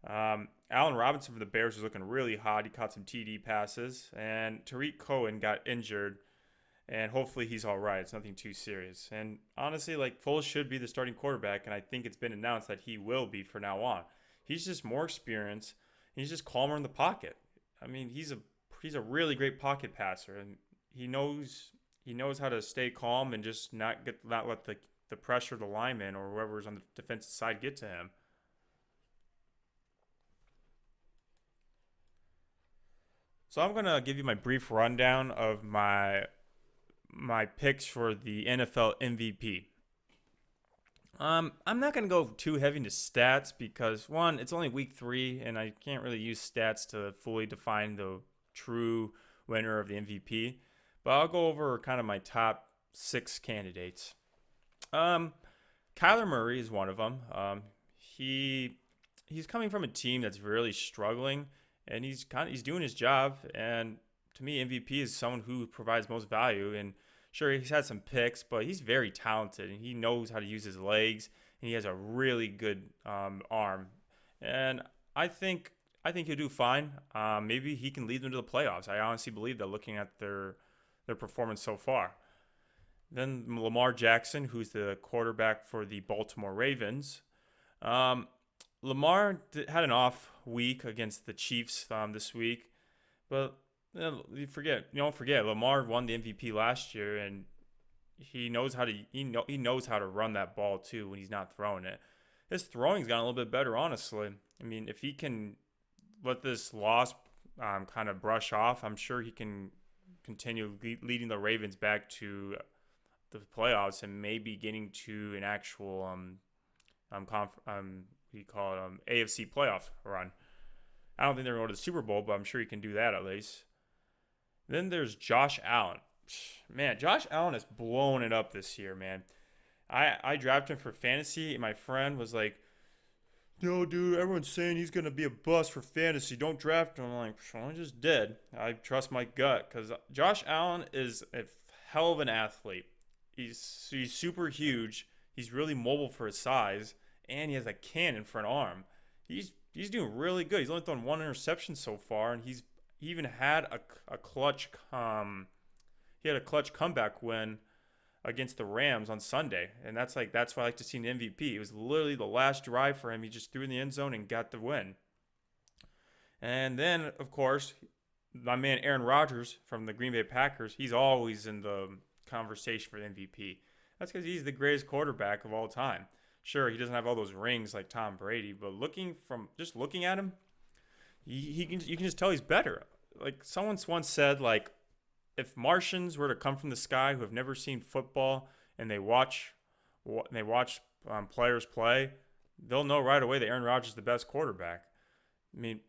S1: Allen Robinson for the Bears was looking really hot. He caught some TD passes, and Tariq Cohen got injured, and hopefully he's all right. It's nothing too serious. And honestly, like, Foles should be the starting quarterback, and I think it's been announced that he will be from now on. He's just more experienced. He's just calmer in the pocket. I mean, he's a really great pocket passer, and he knows how to stay calm and just not let the pressure of the lineman or whoever's on the defensive side get to him. So I'm gonna give you my brief rundown of my picks for the NFL MVP. I'm not going to go too heavy into stats because, one, it's only week 3, and I can't really use stats to fully define the true winner of the MVP. But I'll go over kind of my top 6 candidates. Kyler Murray is one of them. He's coming from a team that's really struggling, and he's doing his job. And to me, MVP is someone who provides most value. And sure, he's had some picks, but he's very talented, and he knows how to use his legs, and he has a really good arm. And I think he'll do fine. Maybe he can lead them to the playoffs. I honestly believe that, looking at their performance so far. Then Lamar Jackson, who's the quarterback for the Baltimore Ravens. Lamar had an off week against the Chiefs this week, but don't forget, Lamar won the MVP last year, and he knows how to run that ball too when he's not throwing it. His throwing's gotten a little bit better, honestly. I mean, if he can let this loss kind of brush off, I'm sure he can continue leading the Ravens back to the playoffs and maybe getting to an actual AFC playoff run. I don't think they're going to the Super Bowl, but I'm sure he can do that at least. Then there's Josh Allen. Man, Josh Allen has blown it up this year, man. I drafted him for fantasy, and my friend was like, "No, dude, everyone's saying he's going to be a bust for fantasy. Don't draft him." I'm like, I just did. I trust my gut, because Josh Allen is a hell of an athlete. He's super huge. He's really mobile for his size, and he has a cannon for an arm. He's doing really good. He's only thrown 1 interception so far, and he even had a clutch comeback win against the Rams on Sunday, and that's why I like to see an MVP. It was literally the last drive for him. He just threw in the end zone and got the win. And then, of course, my man Aaron Rodgers from the Green Bay Packers, he's always in the conversation for the MVP. That's because he's the greatest quarterback of all time. Sure, he doesn't have all those rings like Tom Brady, but looking at him, you can just tell he's better. Like, someone once said, like, if Martians were to come from the sky who have never seen football and they watch players play, they'll know right away that Aaron Rodgers is the best quarterback. I mean,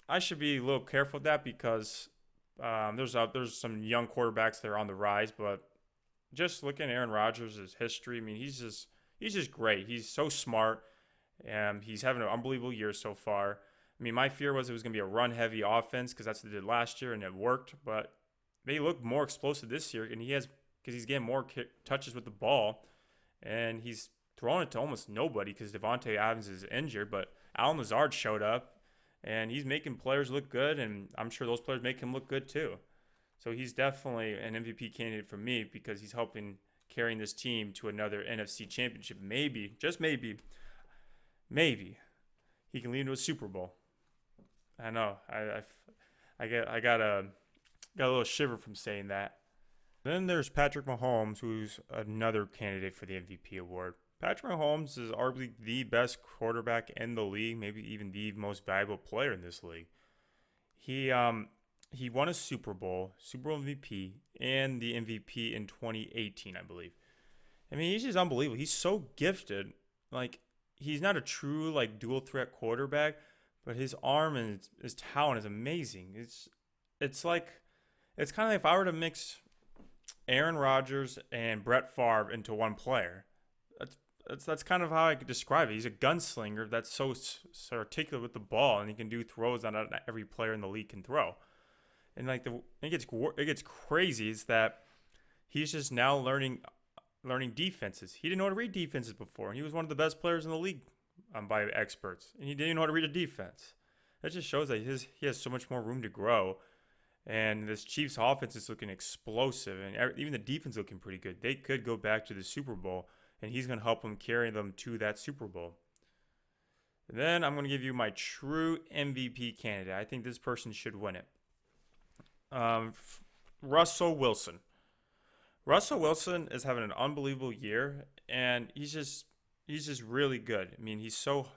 S1: I should be a little careful with that because there's some young quarterbacks that are on the rise, but just looking at Aaron Rodgers' history, I mean, he's just great. He's so smart. He's having an unbelievable year so far. I mean, my fear was it was going to be a run-heavy offense because that's what they did last year, and it worked. But they look more explosive this year, and because he's getting more touches with the ball, and he's throwing it to almost nobody because Devontae Adams is injured. But Allen Lazard showed up, and he's making players look good, and I'm sure those players make him look good too. So he's definitely an MVP candidate for me because he's helping carrying this team to another NFC championship. Maybe, just maybe, he can lead to a Super Bowl. I know. I got a little shiver from saying that. Then there's Patrick Mahomes, who's another candidate for the MVP award. Patrick Mahomes is arguably the best quarterback in the league, maybe even the most valuable player in this league. He won a Super Bowl MVP, and the MVP in 2018, I believe. I mean, he's just unbelievable. He's so gifted. Like, he's not a true like dual threat quarterback, but his arm and his talent is amazing. It's like it's kind of like if I were to mix Aaron Rodgers and Brett Favre into one player. That's kind of how I could describe it. He's a gunslinger that's so articulate with the ball, and he can do throws that not every player in the league can throw. And like it gets crazy is that he's just now learning defenses. He didn't know how to read defenses before, and he was one of the best players in the league by experts, and he didn't know how to read a defense. That just shows that he has so much more room to grow. And this Chiefs offense is looking explosive, and even the defense looking pretty good. They could go back to the Super Bowl, and he's going to help them carry them to that Super Bowl. And then I'm going to give you my true MVP candidate. I think this person should win it. Russell Wilson. Russell Wilson is having an unbelievable year, and he's just really good. I mean, he's so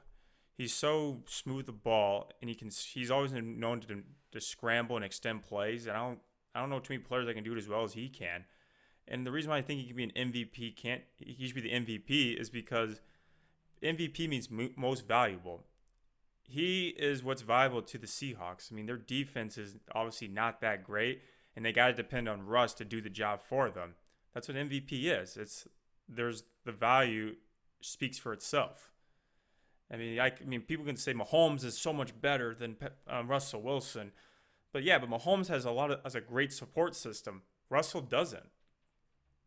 S1: smooth the ball, and he's always been known to scramble and extend plays. And I don't know too many players that can do it as well as he can. And the reason why I think he can be an MVP he should be the MVP is because MVP means most valuable. He is what's valuable to the Seahawks. I mean, their defense is obviously not that great, and they got to depend on Russ to do the job for them. That's what MVP is. There's the value speaks for itself. I mean, people can say Mahomes is so much better than Russell Wilson, but Mahomes has a great support system. Russell doesn't.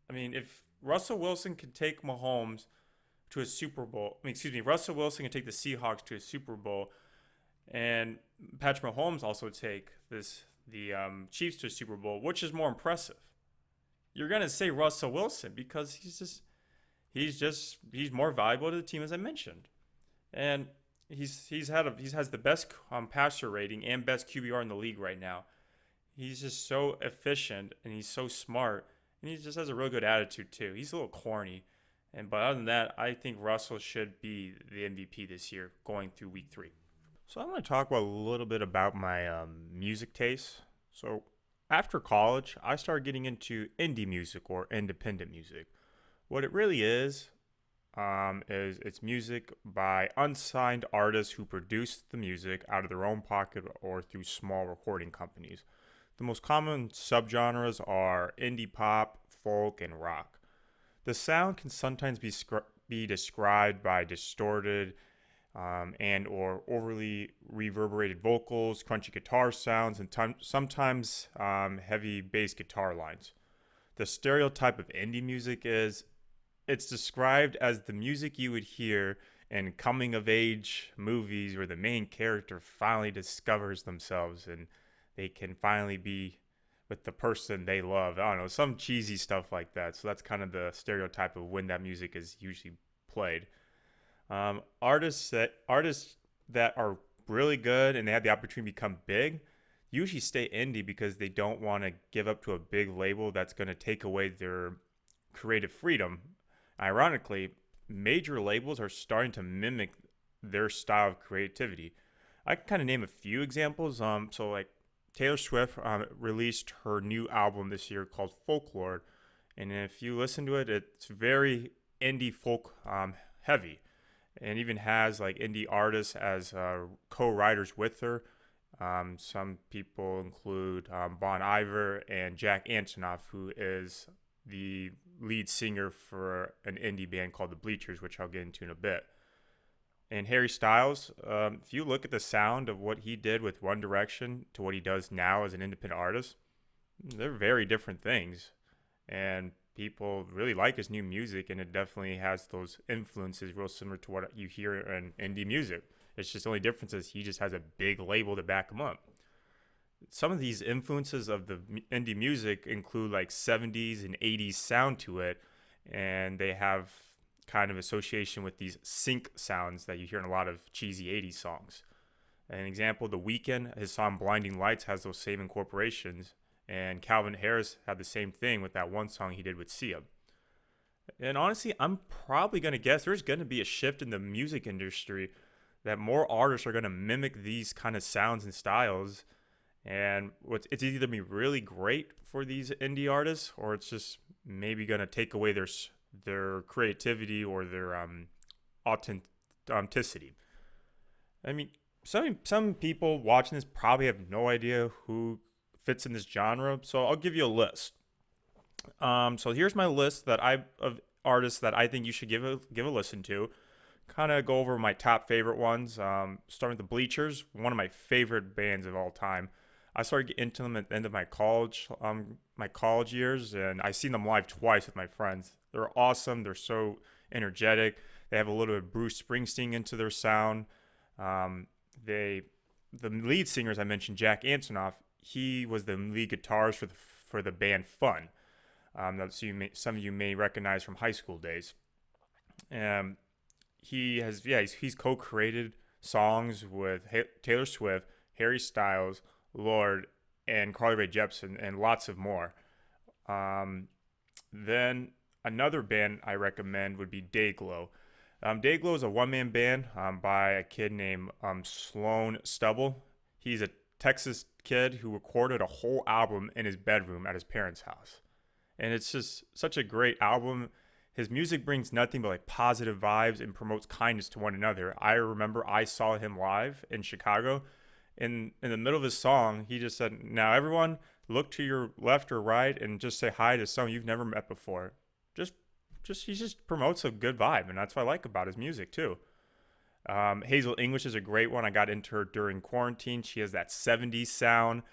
S1: I mean, if Russell Wilson can take Mahomes to a Super Bowl, Russell Wilson can take the Seahawks to a Super Bowl, and Patrick Mahomes also take the Chiefs to a Super Bowl, which is more impressive? You're gonna say Russell Wilson because he's more valuable to the team, as I mentioned. And he has the best passer rating and best QBR in the league right now. He's just so efficient, and he's so smart, and he just has a real good attitude too. He's a little corny, but other than that, I think Russell should be the MVP this year going through week 3. So I'm going to talk about a little bit about my music tastes. So after college, I started getting into indie music or independent music. What it really is it's music by unsigned artists who produce the music out of their own pocket or through small recording companies. The most common subgenres are indie pop, folk, and rock. The sound can sometimes be described by distorted and or overly reverberated vocals, crunchy guitar sounds, and sometimes heavy bass guitar lines. The stereotype of indie music is it's described as the music you would hear in coming-of-age movies where the main character finally discovers themselves and they can finally be with the person they love. I don't know, some cheesy stuff like that. So that's kind of the stereotype of when that music is usually played. Artists that are really good and they have the opportunity to become big usually stay indie because they don't want to give up to a big label that's going to take away their creative freedom. Ironically, major labels are starting to mimic their style of creativity. I can kind of name a few examples. So like Taylor Swift released her new album this year called Folklore. And if you listen to it, it's very indie folk heavy, and even has like indie artists as co-writers with her. Some people include Bon Iver and Jack Antonoff, who is the lead singer for an indie band called The Bleachers, which I'll get into in a bit. And Harry Styles, if you look at the sound of what he did with One Direction to what he does now as an independent artist, they're very different things. And people really like his new music, and it definitely has those influences real similar to what you hear in indie music. It's just the only difference is he just has a big label to back him up. Some of these influences of the indie music include like 70s and 80s sound to it, and they have kind of association with these sync sounds that you hear in a lot of cheesy 80s songs. An example, The Weeknd, his song Blinding Lights has those same incorporations, and Calvin Harris had the same thing with that one song he did with Sia. And honestly, I'm probably going to guess there's going to be a shift in the music industry that more artists are going to mimic these kind of sounds and styles. And it's either going to be really great for these indie artists, or it's just maybe going to take away their creativity or their authenticity. I mean, some people watching this probably have no idea who fits in this genre, so I'll give you a list. So here's my list of artists that I think you should give a listen to. Kind of go over my top favorite ones. Starting with The Bleachers, one of my favorite bands of all time. I started getting into them at the end of my college years, and I seen them live twice with my friends. They're awesome. They're so energetic. They have a little bit of Bruce Springsteen into their sound. The lead singers I mentioned, Jack Antonoff, he was the lead guitarist for the band Fun. Some of you may recognize from high school days. He's co-created songs with Taylor Swift, Harry Styles, Lorde, and Carly Rae Jepsen, and lots of more. Then another band I recommend would be Dayglow. Dayglow is a one-man band by a kid named Sloan Stubble. He's a Texas kid who recorded a whole album in his bedroom at his parents' house. And it's just such a great album. His music brings nothing but like positive vibes and promotes kindness to one another. I remember I saw him live in Chicago. In the middle of his song, he just said, "Now everyone look to your left or right and just say hi to someone you've never met before." He just promotes a good vibe, and that's what I like about his music too. Hazel English is a great one. I got into her during quarantine. She has that 70s sound,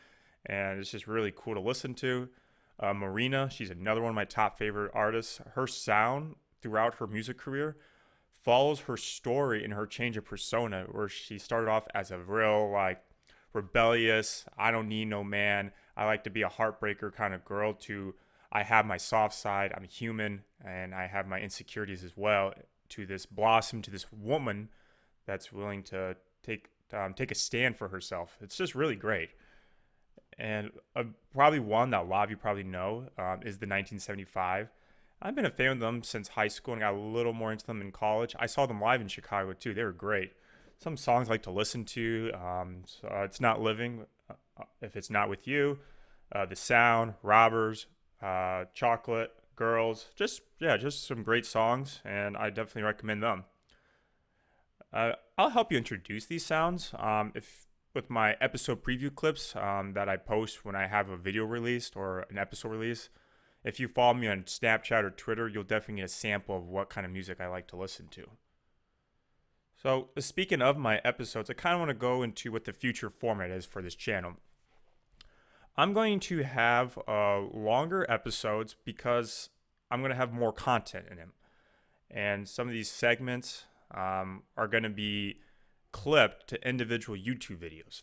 S1: and it's just really cool to listen to. Marina, she's another one of my top favorite artists. Her sound throughout her music career follows her story and her change of persona, where she started off as a real like rebellious, I don't need no man, I like to be a heartbreaker kind of girl, to I have my soft side, I'm human, and I have my insecurities as well, to this blossom, to this woman that's willing to take a stand for herself. It's just really great. And probably one that a lot of you probably know is the 1975. I've been a fan of them since high school and got a little more into them in college. I saw them live in Chicago too. They were great. Some songs I like to listen to. It's Not Living, If It's Not With You, The Sound, Robbers, Chocolate, Girls. Just some great songs, and I definitely recommend them. I'll help you introduce these sounds with my episode preview clips that I post when I have a video released or an episode release. If you follow me on Snapchat or Twitter, you'll definitely get a sample of what kind of music I like to listen to. So speaking of my episodes, I kind of want to go into what the future format is for this channel. I'm going to have longer episodes because I'm going to have more content in them. And some of these segments are going to be clipped to individual YouTube videos.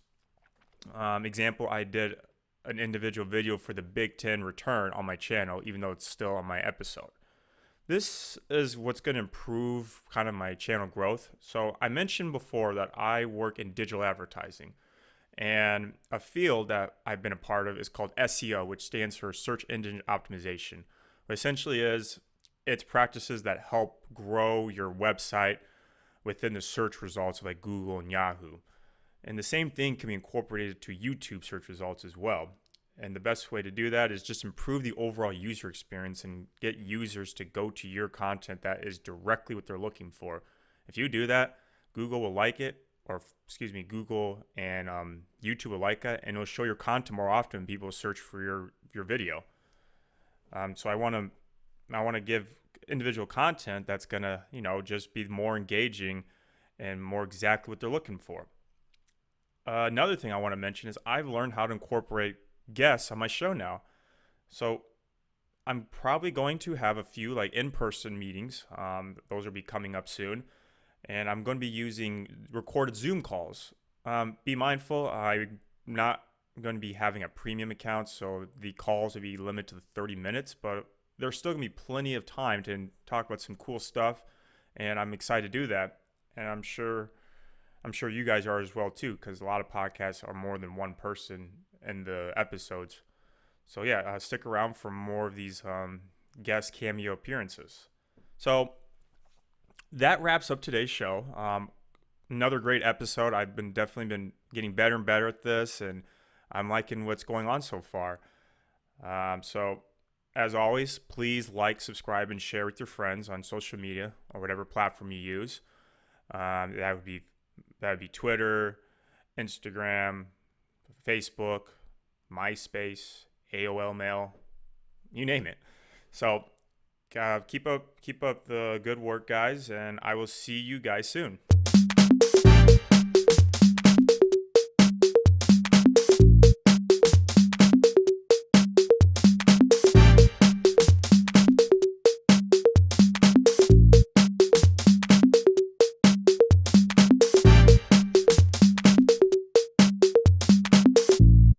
S1: Example, I did an individual video for the Big Ten return on my channel, even though it's still on my episode. This is what's going to improve kind of my channel growth. So I mentioned before that I work in digital advertising, and a field that I've been a part of is called SEO, which stands for Search Engine Optimization. What essentially it's practices that help grow your website within the search results of like Google and Yahoo. And the same thing can be incorporated to YouTube search results as well. And the best way to do that is just improve the overall user experience and get users to go to your content that is directly what they're looking for. If you do that, Google will like it, or Google and YouTube will like it, and it'll show your content more often when people search for your video. So I want to give individual content that's gonna just be more engaging and more exactly what they're looking for. Another thing I want to mention is I've learned how to incorporate guests on my show now. So I'm probably going to have a few like in-person meetings. Those will be coming up soon. And I'm going to be using recorded Zoom calls. Be mindful, I'm not going to be having a premium account, so the calls will be limited to 30 minutes, but there's still going to be plenty of time to talk about some cool stuff, and I'm excited to do that. And I'm sure you guys are as well too, because a lot of podcasts are more than one person in the episodes. So yeah, stick around for more of these guest cameo appearances. So that wraps up today's show. Another great episode. I've definitely been getting better and better at this, and I'm liking what's going on so far. So as always, please like, subscribe, and share with your friends on social media or whatever platform you use. That would be Twitter, Instagram, Facebook, MySpace, AOL Mail, you name it. So keep up the good work, guys, and I will see you guys soon.